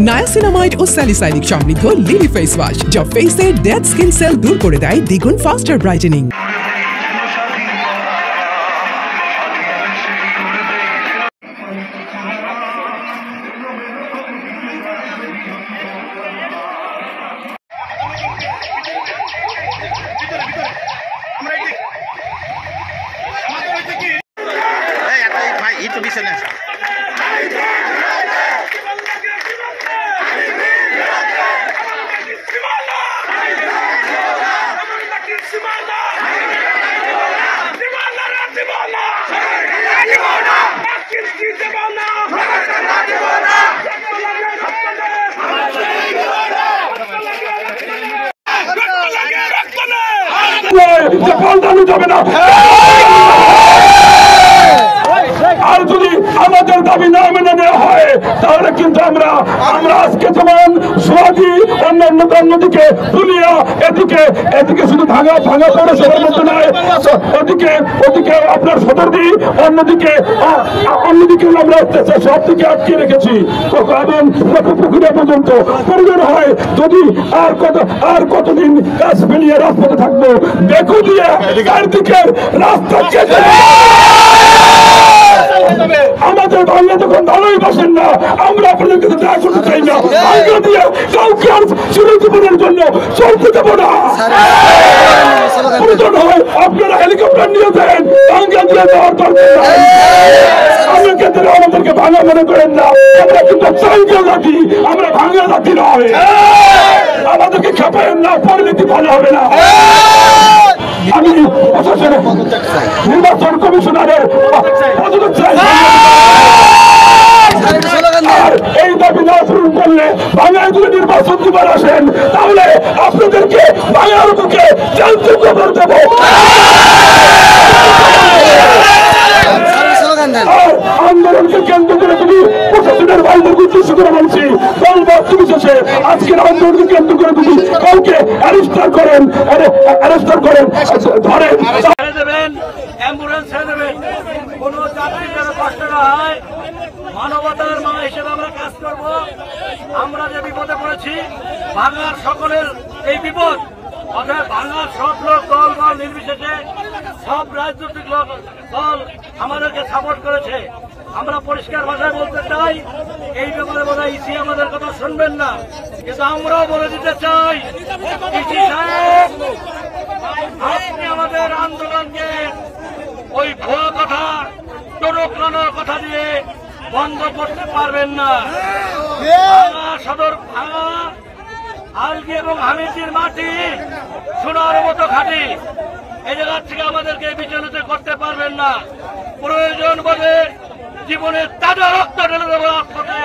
Niacinamide ও salicylic সমৃদ্ধ lily face wash যা ফেসের ডেড স্কিন সেল দূর করে দেয় দ্বিগুণ ফাস্টার ব্রাইটেনিং। আর যদি আমাদের দাবি না মেনে নেওয়া হয় তাহলে কিন্তু আমরা আজকে যেমন সোহাগী অন্যদিকে দুনিয়া এদিকে শুধু ভাঙা পৌরসভার মধ্যে নয়, ওদিকে আপনার সদরদি অন্যদিকে আমরা সব দিকে আটকে রেখেছি এবং পুকুরে পর্যন্ত প্রয়োজন হয় যদি আর কতদিন গাছ ফেলিয়ে রাস্তাতে থাকবো দেখু দিয়ে চারদিকের রাস্তা কেটে আমাদের বাংলা যখন ভালোই বাসেন না আমরা আপনাদের কাছে দেখা করতে চাই না, বাংলা দিয়ে কাউকে আর চিরজীবনের জন্য চলতে দেবো না। প্রয়োজন হয় আপনারা হেলিকপ্টার নিয়ে দেন, বাংলা দিয়ে দেওয়ার দরকার আমাদেরকে ভাঙা মনে করেন না, আমরা কিন্তু চাইলেও জাতি, আমরা ভাঙা জাতি নয়, আমাদেরকে খেপেন না, পরিণতি ভালো হবে না। আমি নির্বাচন কমিশনারের এই দাবি না পূরণ করলে বাংলায় যদি নির্বাচন দিবার আসেন তাহলে আপনাদেরকে বাংলার বুকে জেলযোগ্য করে দেব। আন্দোলনকে কেন্দ্র করে তুমি প্রশাসনের বাইরেকে উদ্দেশ্য করে বলছি, বিশেষে আজকের আন্দোলনকে কেন্দ্র করে তুমি কাউকে অ্যারেস্টার করেন ধরেন অ্যাম্বুলেন্স ছেড়ে দেবেন, কোন যাত্রীর যেন কষ্ট না হয়। মানবতার মা হিসেবে আমরা কাজ করব। আমরা যে বিপদে পড়েছি, ভাঙার সকলের এই বিপদ, অর্থাৎ ভাঙার সব লোক দল নির্বিশেষে সব রাজনৈতিক দল আমাদেরকে সাপোর্ট করেছে। আমরা পরিষ্কার ভাষায় বলতে চাই, এই ব্যাপারে বোধ হয় ইসি আমাদের কথা শুনবেন না, কিন্তু আমরাও বলে দিতে চাই, ইসি সাহেব আপনি আমাদের আন্দোলনকে ওই ভুয়া কথা, টনকানোর কথা দিয়ে বন্ধ করতে পারবেন না। সদর ভাঙা আলগি এবং হামিদির মাটি সোনার মতো খাঁটি, এই জায়গার থেকে আমাদেরকে বিচলিত করতে পারবেন না। প্রয়োজন বলে জীবনের তাজা রক্ত ঢেলে দেবো আপনাকে।